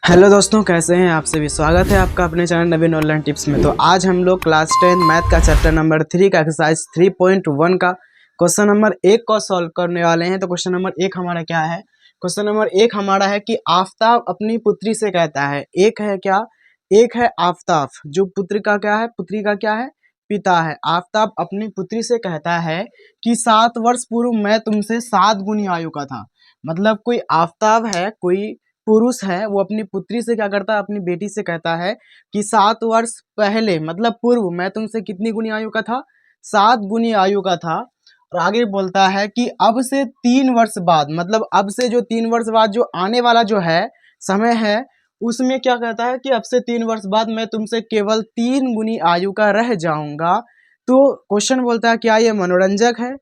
Hello दोस्तों, कैसे हैं आप सभी। स्वागत है आपका अपने चैनल नवीन ऑनलाइन टिप्स में। तो आज हम लोग क्लास 10 मैथ का चैप्टर नंबर 3 का एक्सरसाइज 3.1 का क्वेश्चन नंबर 1 को सॉल्व करने वाले हैं। तो क्वेश्चन नंबर 1 हमारा क्या है? क्वेश्चन नंबर 1 हमारा है कि आफताब अपनी पुत्री से कहता है, एक है क्या? एक है आफताब, जो पुत्र का क्या है, पुत्री का क्या है, पिता है। आफताब अपनी पुत्री से कहता है कि 7 वर्ष पूर्व मैं तुमसे 7 गुनी आयु का था। मतलब कोई आफताब है, कोई पुरुष है, वो अपनी पुत्री से क्या करता है, अपनी बेटी से कहता है कि 7 वर्ष पहले मतलब पूर्व मैं तुमसे कितनी गुनी आयु का था, 7 गुनी आयु का था। और आगे बोलता है कि अब से 3 वर्ष बाद, मतलब अब से जो 3 वर्ष बाद जो आने वाला जो है समय है, उसमें क्या कहता है कि अब से 3 वर्ष बाद मैं तुमसे केवल 3 गुनी आयु का रह जाऊंगा। तो क्वेश्चन बोलता है क्या ये मनोरंजक है?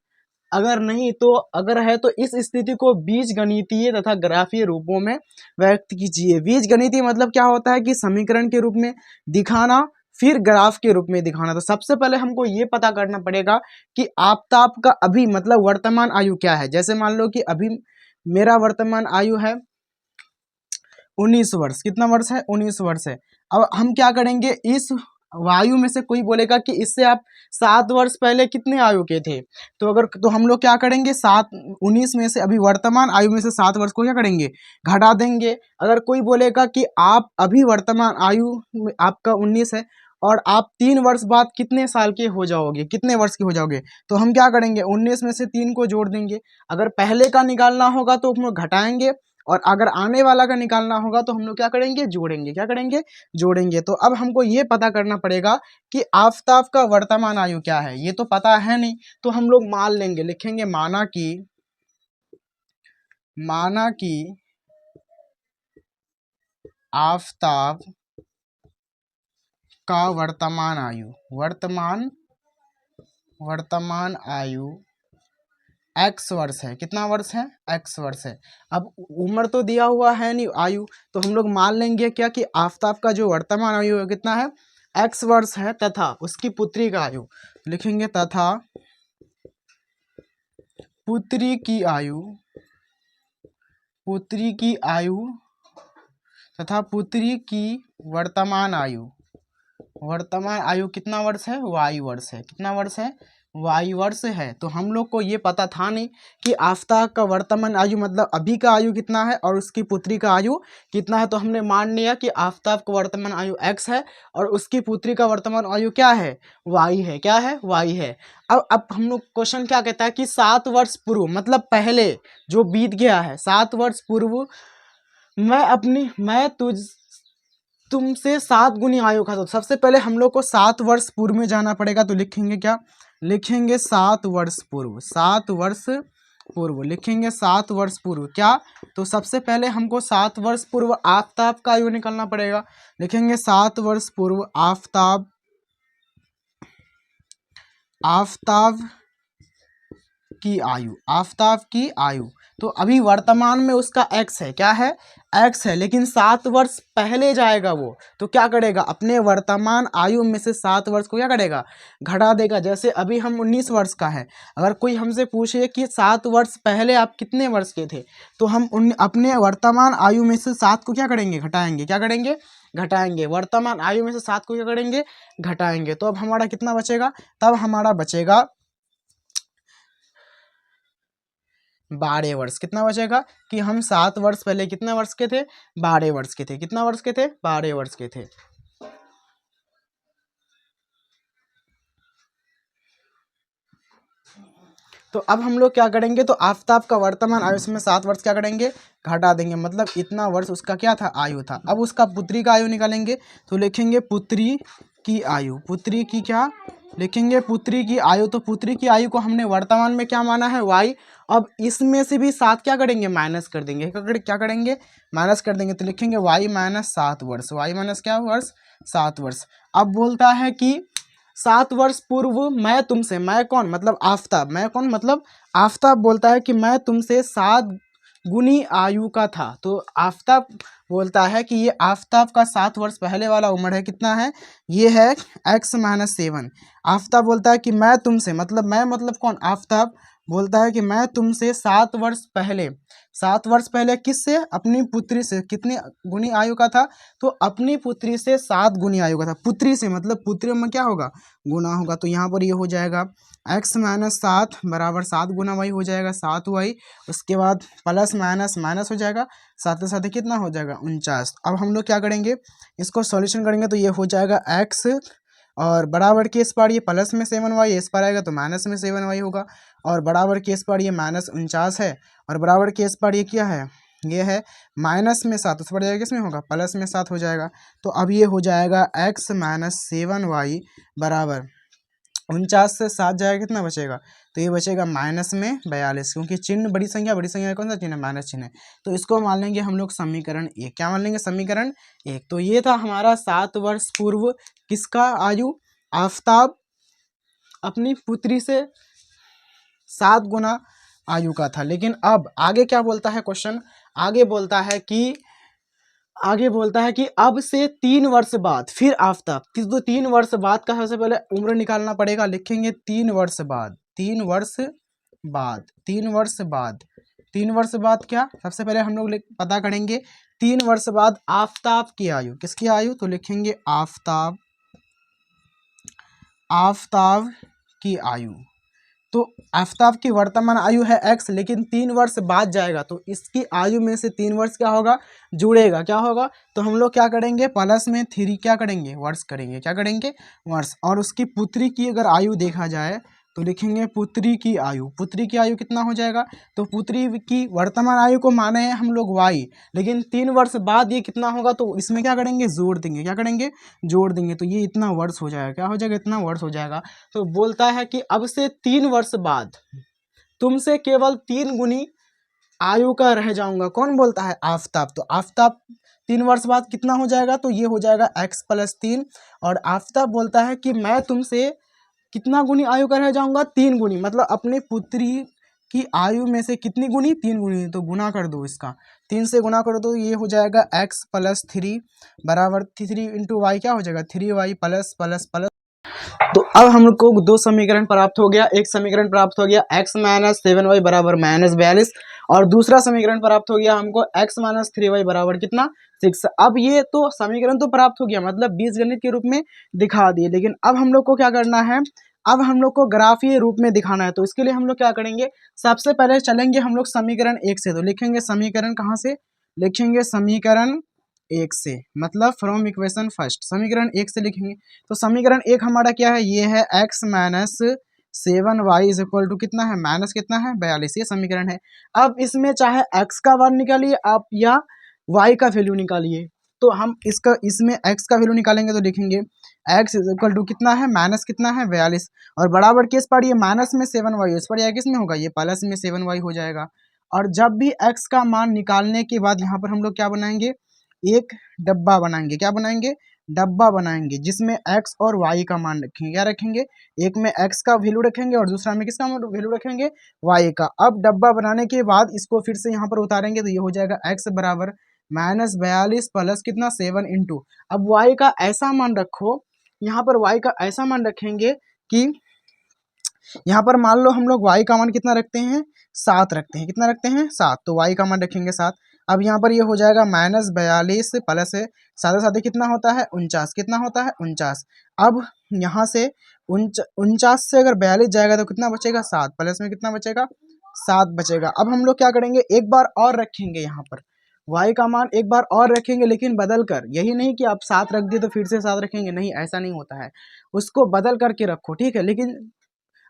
अगर नहीं तो अगर है तो इस स्थिति को बीजगणितीय तथा ग्राफीय रूपों में व्यक्त कीजिए। बीजगणितीय मतलब क्या होता है कि समीकरण के रूप में दिखाना, फिर ग्राफ के रूप में दिखाना। तो सबसे पहले हमको ये पता करना पड़ेगा कि आफताब का अभी मतलब वर्तमान आयु क्या है। जैसे मान लो कि अभी मेरा वर्तमान आयु है 19 वर्ष। कितना वर्ष है? 19 वर्ष है। अब हम क्या करेंगे, इस वायु में से कोई बोलेगा कि इससे आप 7 वर्ष पहले कितने आयु के थे, तो हम लोग क्या करेंगे, 19 में से अभी वर्तमान आयु में से 7 वर्ष को क्या करेंगे, घटा देंगे। अगर कोई बोलेगा कि आप अभी वर्तमान आयु आपका 19 है और आप 3 वर्ष बाद कितने साल के हो जाओगे, कितने वर्ष के हो जाओगे, तो हम क्या करेंगे, 19 में से 3 को जोड़ देंगे। अगर पहले का निकालना होगा तो हम लोग घटाएंगे, और अगर आने वाला का निकालना होगा तो हम लोग क्या करेंगे, जोड़ेंगे। क्या करेंगे? जोड़ेंगे। तो अब हमको ये पता करना पड़ेगा कि आफताब का वर्तमान आयु क्या है। ये तो पता है नहीं, तो हम लोग मान लेंगे, लिखेंगे माना कि आफताब का वर्तमान आयु एक्स वर्ष है। कितना वर्ष है? एक्स वर्ष है। अब उम्र तो दिया हुआ है नहीं, आयु, तो हम लोग मान लेंगे क्या कि आफताब का जो वर्तमान आयु है कितना है, एक्स वर्ष है, तथा उसकी पुत्री का आयु, लिखेंगे तथा पुत्री की आयु तथा पुत्री की वर्तमान आयु कितना वर्ष है? वायु वर्ष है। कितना वर्ष है? वायु वर्ष है। तो हम लोग को ये पता था नहीं कि आफताब का वर्तमान आयु मतलब अभी का आयु कितना है और उसकी पुत्री का आयु कितना है। तो हमने मान लिया कि आफताब का वर्तमान आयु एक्स है और उसकी पुत्री का वर्तमान आयु क्या है? वाई है। क्या है? वाई है। अब हम लोग क्वेश्चन क्या कहता है कि 7 वर्ष पूर्व मतलब पहले जो बीत गया है, 7 वर्ष पूर्व मैं तुमसे 7 गुनी आयु का। तो सबसे पहले हम लोग को 7 वर्ष पूर्व में जाना पड़ेगा। तो लिखेंगे क्या? लिखेंगे 7 वर्ष पूर्व। 7 वर्ष पूर्व लिखेंगे, 7 वर्ष पूर्व क्या? तो सबसे पहले हमको 7 वर्ष पूर्व आफताब का आयु निकालना पड़ेगा। लिखेंगे 7 वर्ष पूर्व आफताब की आयु। तो अभी वर्तमान में उसका एक्स है। क्या है? एक्स है। लेकिन 7 वर्ष पहले जाएगा वो, तो क्या करेगा, अपने वर्तमान आयु में से 7 वर्ष को क्या करेगा, घटा देगा। जैसे अभी हम 19 वर्ष का है, अगर कोई हमसे पूछे कि 7 वर्ष पहले आप कितने वर्ष के थे, तो हम अपने वर्तमान आयु में से 7 को क्या करेंगे, घटाएंगे। क्या करेंगे? घटाएंगे। वर्तमान आयु में से 7 को क्या करेंगे, घटाएंगे। तो अब हमारा कितना बचेगा? तब हमारा बचेगा 12 वर्ष। कितना बचेगा कि हम 7 वर्ष पहले कितने वर्ष के थे? 12 वर्ष के थे। कितना वर्ष के थे? 12 वर्ष के थे। तो अब हम लोग क्या करेंगे, तो आफताब का वर्तमान आयु में 7 वर्ष क्या करेंगे, घटा देंगे। मतलब इतना वर्ष उसका क्या था, आयु था। अब उसका पुत्री का आयु निकालेंगे। तो लिखेंगे पुत्री की आयु। पुत्री की क्या लिखेंगे? पुत्री की आयु। तो पुत्री की आयु को हमने वर्तमान में क्या माना है, वाई। अब इसमें से भी 7 क्या करेंगे, माइनस कर देंगे। क्या करेंगे? माइनस कर देंगे। तो लिखेंगे वाई माइनस 7 वर्ष। वाई माइनस क्या वर्ष? 7 वर्ष। अब बोलता है कि 7 वर्ष पूर्व मैं तुमसे, मैं कौन मतलब आफताब, मैं कौन मतलब आफताब बोलता है कि मैं तुमसे 7 गुनी आयु का था। तो आफताब बोलता है कि ये आफताब का 7 वर्ष पहले वाला उम्र है, कितना है, ये है x-7। आफताब बोलता है कि मैं तुमसे, मतलब मैं मतलब कौन, आफताब बोलता है कि मैं तुमसे 7 वर्ष पहले किससे, अपनी पुत्री से, कितनी गुनी आयु का था, तो अपनी पुत्री से 7 गुनी आयु का था। पुत्री से मतलब पुत्री में क्या होगा, गुना होगा। तो यहाँ पर ये हो जाएगा x माइनस 7 बराबर 7 गुना वाई हो जाएगा 7y, उसके बाद प्लस माइनस माइनस हो जाएगा, साथ साथ कितना हो जाएगा 49। अब हम लोग क्या करेंगे, इसको सॉल्यूशन करेंगे तो ये हो जाएगा x और बराबर के इस पार ये प्लस में 7y, इस पर आएगा तो माइनस में 7y होगा, और बराबर के इस पर ये माइनस 49 है, और बराबर के इस पर ये क्या है, ये है माइनस में 7, उस पर जाएगा किसमें होगा, प्लस में 7 हो जाएगा। तो अब ये हो जाएगा x माइनस 7y बराबर 49 से 7 जाएगा, कितना बचेगा, तो ये बचेगा माइनस में 42, क्योंकि चिन्ह बड़ी संख्या कौन सा चिन्ह है, माइनस चिन्ह है। तो इसको मान लेंगे हम लोग समीकरण 1। क्या मान लेंगे, समीकरण 1। तो ये था हमारा 7 वर्ष पूर्व किसका आयु, आफताब अपनी पुत्री से 7 गुना आयु का था। लेकिन अब आगे क्या बोलता है क्वेश्चन, आगे बोलता है कि अब से 3 वर्ष बाद फिर आफताब, तो 3 वर्ष बाद का सबसे पहले उम्र निकालना पड़ेगा। लिखेंगे 3 वर्ष बाद, 3 वर्ष बाद, 3 वर्ष बाद, 3 वर्ष बाद क्या, सबसे पहले हम लोग पता करेंगे 3 वर्ष बाद आफताब की आयु, किसकी आयु, तो लिखेंगे आफताब की आयु। तो आफताब की वर्तमान आयु है x, लेकिन 3 वर्ष बाद जाएगा तो इसकी आयु में से 3 वर्ष क्या होगा, जुड़ेगा, क्या होगा, तो हम लोग क्या करेंगे, प्लस में 3 क्या करेंगे, वर्ष करेंगे, क्या करेंगे, वर्ष। और उसकी पुत्री की अगर आयु देखा जाए तो लिखेंगे पुत्री की आयु, पुत्री की आयु कितना हो जाएगा, तो पुत्री की वर्तमान आयु को माने हैं हम लोग y, लेकिन 3 वर्ष बाद ये कितना होगा, तो इसमें क्या करेंगे, जोड़ देंगे, क्या करेंगे, जोड़ देंगे, तो ये इतना वर्ष हो जाएगा, क्या हो जाएगा, इतना वर्ष हो जाएगा। तो बोलता है कि अब से 3 वर्ष बाद तुमसे केवल 3 गुनी आयु का रह जाऊंगा। कौन बोलता है, आफताब। तो आफताब 3 वर्ष बाद कितना हो जाएगा, तो ये हो जाएगा x प्लस 3, और आफताब बोलता है कि मैं तुमसे कितना गुनी आयु का रह जाऊंगा, 3 गुनी, मतलब अपनी पुत्री की आयु में से कितनी गुनी, 3 गुनी। तो गुना कर दो, इसका 3 से गुना कर दो, ये हो जाएगा x प्लस 3 बराबर 3 इंटू वाई, क्या हो जाएगा 3y प्लस प्लस प्लस। तो अब हम लोग को 2 समीकरण प्राप्त हो गया। एक समीकरण प्राप्त हो गया x माइनस 7y बराबर माइनस 42, और दूसरा समीकरण प्राप्त हो गया हमको x माइनस 3y बराबर कितना, 6। अब ये तो समीकरण तो प्राप्त हो गया, मतलब बीजगणित के रूप में दिखा दिए, लेकिन अब हम लोग को क्या करना है, अब हम लोग को ग्राफीय रूप में दिखाना है। तो इसके लिए हम लोग क्या करेंगे, सबसे पहले चलेंगे हम लोग समीकरण 1 से। तो लिखेंगे समीकरण कहाँ से, लिखेंगे समीकरण 1 से, मतलब फ्रॉम इक्वेशन फर्स्ट, समीकरण 1 से लिखेंगे। तो समीकरण 1 हमारा क्या है, ये है x minus 7y is equal to कितना है, माइनस कितना है 42, ये समीकरण है। अब इसमें चाहे x का मान निकालिए आप या y का वैल्यू निकालिए, तो हम इसमें x का वैल्यू निकालेंगे तो लिखेंगे x इज इक्वल टू कितना है, माइनस कितना है 42, और बराबर किस पर, ये माइनस में 7y, इस पर यह किस में होगा, ये प्लस में 7y हो जाएगा। और जब भी x का मान निकालने के बाद यहाँ पर हम लोग क्या बनाएंगे, एक डब्बा बनाएंगे, क्या बनाएंगे, डब्बा बनाएंगे, जिसमें x और y का मान रखेंगे, क्या रखेंगे, एक में x का वैल्यू रखेंगे और दूसरा में किसका वैल्यू रखेंगे, y का। अब डब्बा बनाने के बाद इसको फिर से यहाँ पर उतारेंगे तो ये हो जाएगा x बराबर माइनस 42 प्लस कितना 7 इंटू, अब y का ऐसा मान रखो, यहाँ पर y का ऐसा मान रखेंगे कि यहाँ पर मान लो हम लोग y का मान कितना रखते हैं, 7 रखते हैं, कितना रखते हैं 7, तो y का मान रखेंगे 7। अब यहाँ पर ये हो जाएगा माइनस 42 प्लस है साथ साथ कितना होता है 49, कितना होता है 49। अब यहाँ से 49 से अगर 42 जाएगा तो कितना बचेगा 7, प्लस में कितना बचेगा 7 बचेगा। अब हम लोग क्या करेंगे, एक बार और रखेंगे, यहाँ पर y का मान एक बार और रखेंगे, लेकिन बदल कर, यही नहीं कि आप 7 रख दिए तो फिर से 7 रखेंगे, नहीं ऐसा नहीं होता है, उसको बदल करके रखो, ठीक है। लेकिन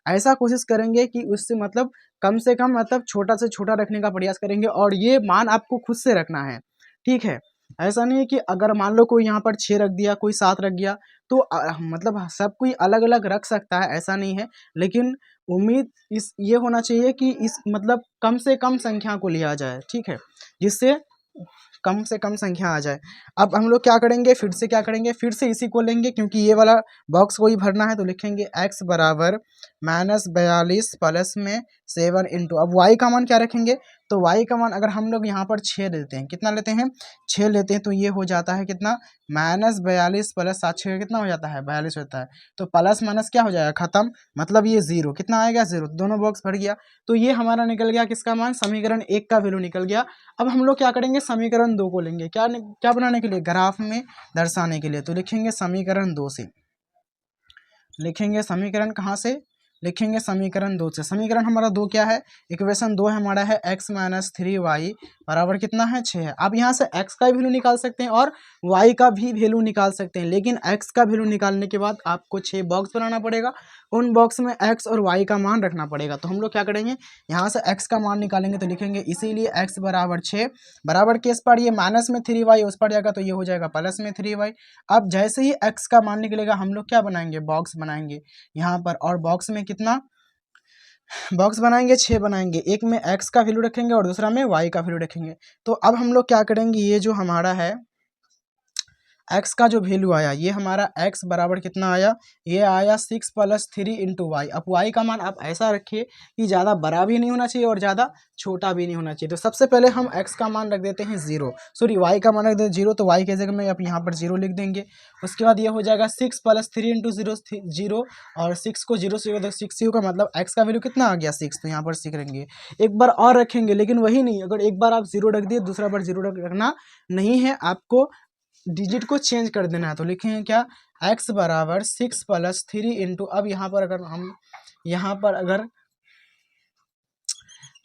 ऐसा कोशिश करेंगे कि उससे मतलब कम से कम मतलब छोटा से छोटा रखने का प्रयास करेंगे, और ये मान आपको खुद से रखना है, ठीक है। ऐसा नहीं है कि अगर मान लो कोई यहाँ पर 6 रख दिया, कोई 7 रख गया, तो मतलब सब कोई अलग अलग रख सकता है, ऐसा नहीं है। लेकिन उम्मीद इस ये होना चाहिए कि इस मतलब कम से कम संख्या को लिया जाए, ठीक है, जिससे कम से कम संख्या आ जाए। अब हम लोग क्या करेंगे, फिर से क्या करेंगे, फिर से इसी को लेंगे, क्योंकि ये वाला बॉक्स को ही भरना है। तो लिखेंगे x बराबर माइनस 42 प्लस में 7 इंटू, अब y का मान क्या रखेंगे, तो y का मान अगर हम लोग यहाँ पर 6 लेते हैं, कितना लेते हैं 6 लेते हैं, तो ये हो जाता है कितना -42 प्लस 7 6 कितना हो जाता है 42 होता है। तो प्लस माइनस क्या हो जाएगा खत्म, मतलब ये जीरो, कितना आएगा जीरो, दोनों बॉक्स भर गया। तो ये हमारा निकल गया किसका मान, समीकरण 1 का वैल्यू निकल गया। अब हम लोग क्या करेंगे, समीकरण 2 को लेंगे, क्या बनाने के लिए, ग्राफ में दर्शाने के लिए। तो लिखेंगे समीकरण 2 से, लिखेंगे समीकरण कहाँ से, लिखेंगे समीकरण 2 से। समीकरण हमारा 2 क्या है, इक्वेशन 2 हमारा है x - 3y बराबर कितना है 6 है। अब यहाँ से x का वैल्यू निकाल सकते हैं और y का भी वैल्यू निकाल सकते हैं, लेकिन x का वैल्यू निकालने के बाद आपको 6 बॉक्स बनाना पड़ेगा, उन बॉक्स में x और y का मान रखना पड़ेगा। तो हम लोग क्या करेंगे, यहाँ से x का मान निकालेंगे, तो लिखेंगे इसीलिए x बराबर 6 बराबर किस पर, ये माइनस में 3y उस पर जाएगा, तो ये हो जाएगा प्लस में 3y। अब जैसे ही x का मान निकलेगा हम लोग क्या बनाएंगे, बॉक्स बनाएंगे यहाँ पर, और बॉक्स में कितना बॉक्स बनाएंगे 6 बनाएंगे, एक में x का वैल्यू रखेंगे और दूसरा में y का वैल्यू रखेंगे। तो अब हम लोग क्या करेंगे, ये जो हमारा है x का जो वैल्यू आया, ये हमारा x बराबर कितना आया, ये आया 6 + 3 × y। अब y का मान आप ऐसा रखिए कि ज़्यादा बड़ा भी नहीं होना चाहिए और ज़्यादा छोटा भी नहीं होना चाहिए। तो सबसे पहले हम x का मान रख देते हैं 0, सॉरी y का मान रख देते हैं 0, तो y के जगह में आप यहाँ पर 0 लिख देंगे। उसके बाद ये हो जाएगा 6 + 3 × 0 0, और 6 को 0 से 6 का मतलब x का वैल्यू कितना आ गया 6, तो यहाँ पर 6 रखेंगे। एक बार और रखेंगे, लेकिन वही नहीं, अगर एक बार आप 0 रख दिए दूसरा बार 0 रखना नहीं है, आपको डिजिट को चेंज कर देना है। तो लिखेंगे क्या, x बराबर 6 + 3 × अब यहाँ पर अगर हम यहाँ पर अगर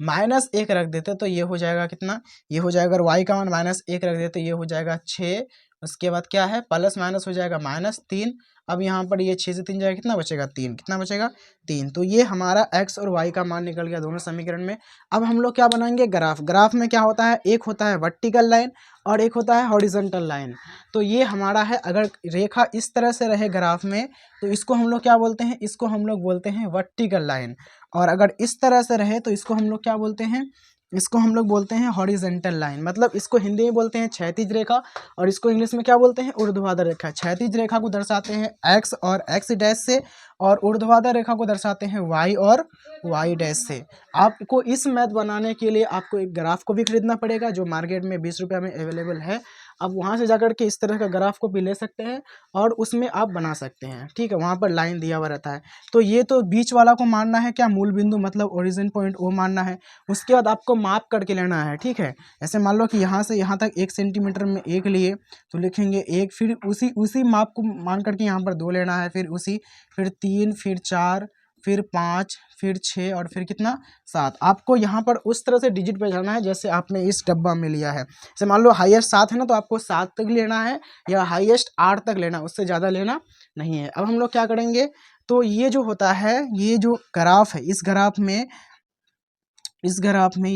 -1 रख देते तो ये हो जाएगा कितना, ये हो जाएगा, अगर y का मान -1 रख देते तो ये हो जाएगा 6। उसके बाद क्या है, प्लस माइनस हो जाएगा -3। अब यहाँ पर ये 6 से 3 जाएगा, कितना बचेगा 3, कितना बचेगा 3। तो ये हमारा x और y का मान निकल गया दोनों समीकरण में। अब हम लोग क्या बनाएंगे, ग्राफ। ग्राफ में क्या होता है, एक होता है वर्टिकल लाइन और एक होता है हॉरिजॉन्टल लाइन। तो ये हमारा है, अगर रेखा इस तरह से रहे ग्राफ में तो इसको हम लोग क्या बोलते हैं, इसको हम लोग बोलते हैं वर्टिकल लाइन। और अगर इस तरह से रहे तो इसको हम लोग क्या बोलते हैं, इसको हम लोग बोलते हैं हॉरिजॉन्टल लाइन। मतलब इसको हिंदी में बोलते हैं क्षैतिज रेखा, और इसको इंग्लिश में क्या बोलते हैं, ऊर्ध्वाधर रेखा। क्षैतिज रेखा को दर्शाते हैं x और x डैश से, और ऊर्ध्वाधर रेखा को दर्शाते हैं y और y डैश से। आपको इस मैथ बनाने के लिए आपको एक ग्राफ को भी खरीदना पड़ेगा, जो मार्केट में 20 रुपये में अवेलेबल है। आप वहाँ से जाकर के इस तरह का ग्राफ को भी ले सकते हैं और उसमें आप बना सकते हैं, ठीक है। वहाँ पर लाइन दिया हुआ रहता है। तो ये तो बीच वाला को मानना है क्या, मूल बिंदु मतलब ओरिजिन पॉइंट, वो मानना है। उसके बाद आपको माप करके लेना है, ठीक है। ऐसे मान लो कि यहाँ से यहाँ तक 1 सेंटीमीटर में 1 लिए, तो लिखेंगे 1, फिर उसी माप को मान करके यहाँ पर 2 लेना है, फिर 3, फिर 4, फिर 5, फिर 6 और फिर कितना 7। आपको यहाँ पर उस तरह से डिजिट पे जाना है जैसे आपने इस डब्बा में लिया है। जैसे मान लो हाईएस्ट 7 है ना, तो आपको 7 तक लेना है, या हाईएस्ट 8 तक लेना, उससे ज़्यादा लेना नहीं है। अब हम लोग क्या करेंगे, तो ये जो होता है, ये जो ग्राफ है, इस ग्राफ में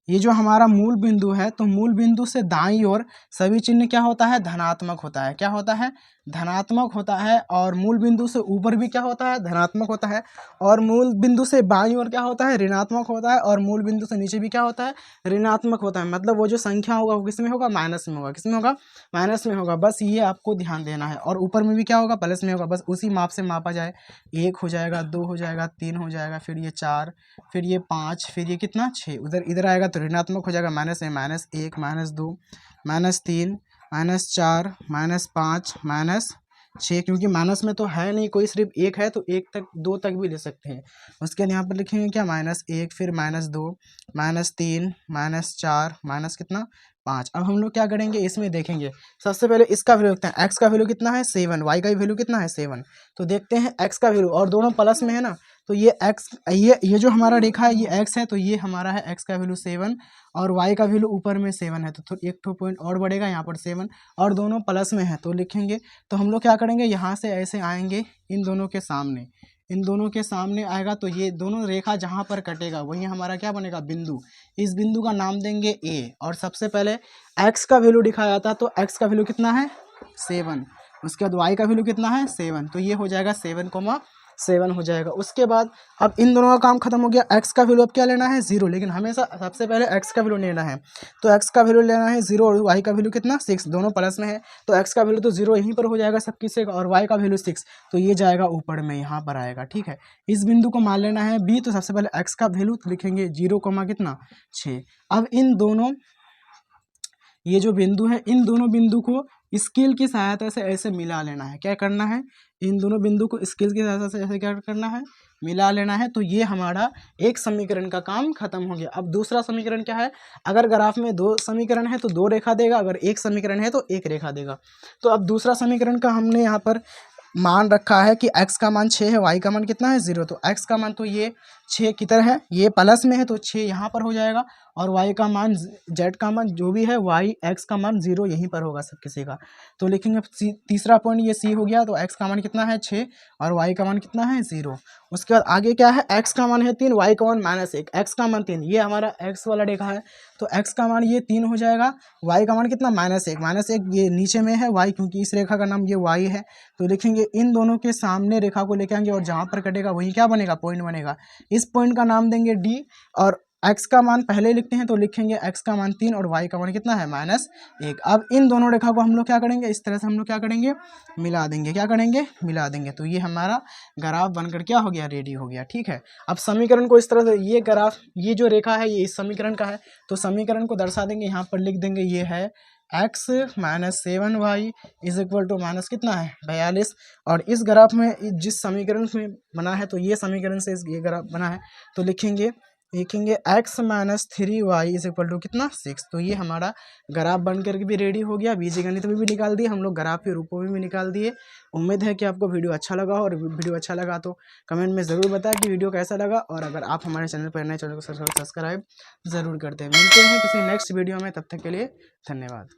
ये जो हमारा मूल बिंदु है, तो मूल बिंदु से दाईं ओर सभी चिन्ह क्या होता है, धनात्मक होता है। क्या होता है, धनात्मक होता है। और मूल बिंदु से ऊपर भी क्या होता है, धनात्मक होता है। और मूल बिंदु से बाईं ओर क्या होता है, ऋणात्मक होता है। और मूल बिंदु से नीचे भी क्या होता है, ऋणात्मक होता है। मतलब वो जो संख्या होगा वो किस में होगा, माइनस में होगा। किस में होगा, माइनस में होगा। बस ये आपको ध्यान देना है। और ऊपर में भी क्या होगा, प्लस में होगा। बस उसी माप से मापा जाए। 1 हो जाएगा, 2 हो जाएगा, 3 हो जाएगा, फिर ये 4, फिर ये 5, फिर ये कितना 6। इधर आएगा तो ऋणात्मक हो जाएगा, माइनस में -1, -2, -3, -4, -5, -6, क्योंकि माइनस में तो है नहीं कोई, सिर्फ 1 है, तो 1 तक 2 तक भी ले सकते हैं। उसके बाद यहाँ पर लिखेंगे क्या, -1, फिर -2, -3, -4, माइनस कितना 5। अब हम लोग क्या करेंगे, इसमें देखेंगे सबसे पहले इसका वैल्यू देखते हैं। x का वैल्यू कितना है 7, y का वैल्यू कितना है 7। तो देखते हैं x का वैल्यू, और दोनों प्लस में है ना, तो ये x, ये जो हमारा रेखा है ये x है, तो ये हमारा है x का वैल्यू 7, और y का वैल्यू ऊपर में 7 है, तो एक ठो पॉइंट और बढ़ेगा यहाँ पर 7, और दोनों प्लस में है तो लिखेंगे। तो हम लोग क्या करेंगे, यहाँ से ऐसे आएंगे, इन दोनों के सामने आएगा, तो ये दोनों रेखा जहाँ पर कटेगा वही हमारा क्या बनेगा, बिंदु। इस बिंदु का नाम देंगे A। और सबसे पहले x का वैल्यू दिखाया था, तो x का वैल्यू कितना है 7। उसके बाद y का वैल्यू कितना है 7, तो ये हो जाएगा 7, 7 हो जाएगा। उसके बाद अब इन दोनों का काम खत्म हो गया। x का वैल्यू अब क्या लेना है 0, लेकिन हमेशा सबसे पहले x का वैल्यू लेना है। तो x का वैल्यू लेना है 0 और y का वैल्यू कितना 6, दोनों प्लस में है तो x का वैल्यू तो 0 यहीं पर हो जाएगा सबकी से, और y का वैल्यू 6 तो ये जाएगा ऊपर में यहाँ पर आएगा। ठीक है, इस बिंदु को मान लेना है b। तो सबसे पहले x का वैल्यू लिखेंगे 0, कितना 6। अब इन दोनों ये जो बिंदु है इन दोनों बिंदु को स्केल की सहायता से ऐसे मिला लेना है। क्या करना है, इन दोनों बिंदु को स्केल की सहायता से ऐसे क्या करना है, मिला लेना है। तो ये हमारा एक समीकरण का काम खत्म हो गया। अब दूसरा समीकरण क्या है, अगर ग्राफ में 2 समीकरण है तो 2 रेखा देगा, अगर एक समीकरण है तो 1 रेखा देगा। तो अब दूसरा समीकरण का हमने यहाँ पर मान रखा है कि x का मान 6 है, y का मान कितना है 0। तो x का मान तो ये 6 किधर है, ये प्लस में है तो 6 यहाँ पर हो जाएगा, और y का मान z का मान जो भी है y x का मान 0 यहीं पर होगा सब किसी का। तो लिखेंगे तीसरा पॉइंट ये c हो गया। तो x का मान कितना है 6 और y का मान कितना है 0। उसके बाद आगे क्या है, x का मान है 3, y का मान -1, x का मान 3, ये हमारा x वाला रेखा है तो x का मान ये 3 हो जाएगा, y का मान कितना -1 ये नीचे में है y, क्योंकि इस रेखा का नाम ये y है। तो लिखेंगे इन दोनों के सामने रेखा को लेके आएंगे और जहाँ पर कटेगा वही क्या बनेगा, पॉइंट बनेगा। इस पॉइंट का नाम देंगे D, और x का मान पहले लिखते हैं तो लिखेंगे x का मान 3 और y का मान कितना है -1। अब इन दोनों रेखा को हम लोग क्या करेंगे, इस तरह से हम लोग क्या करेंगे, मिला देंगे। क्या करेंगे, मिला देंगे। तो ये हमारा ग्राफ बनकर क्या हो गया, रेडी हो गया। ठीक है, अब समीकरण को इस तरह से, ये ग्राफ ये जो रेखा है ये इस समीकरण का है तो समीकरण को दर्शा देंगे, यहाँ पर लिख देंगे ये है x - 7y is equal to minus कितना है 42। और इस ग्राफ में जिस समीकरण में बना है तो ये समीकरण से ये ग्राफ बना है तो लिखेंगे x - 3y is equal to कितना 6। तो ये हमारा ग्राफ बन करके भी रेडी हो गया। बीजगणित में भी निकाल दिए हम लोग, ग्राफ के रूपों में भी निकाल दिए। उम्मीद है कि आपको वीडियो अच्छा लगा, और वीडियो अच्छा लगा तो कमेंट में ज़रूर बताएं कि वीडियो कैसा लगा। और अगर आप हमारे चैनल पर नए, चैनल को सब्सक्राइब ज़रूर करते हैं। मिलते हैं किसी नेक्स्ट वीडियो में, तब तक के लिए धन्यवाद।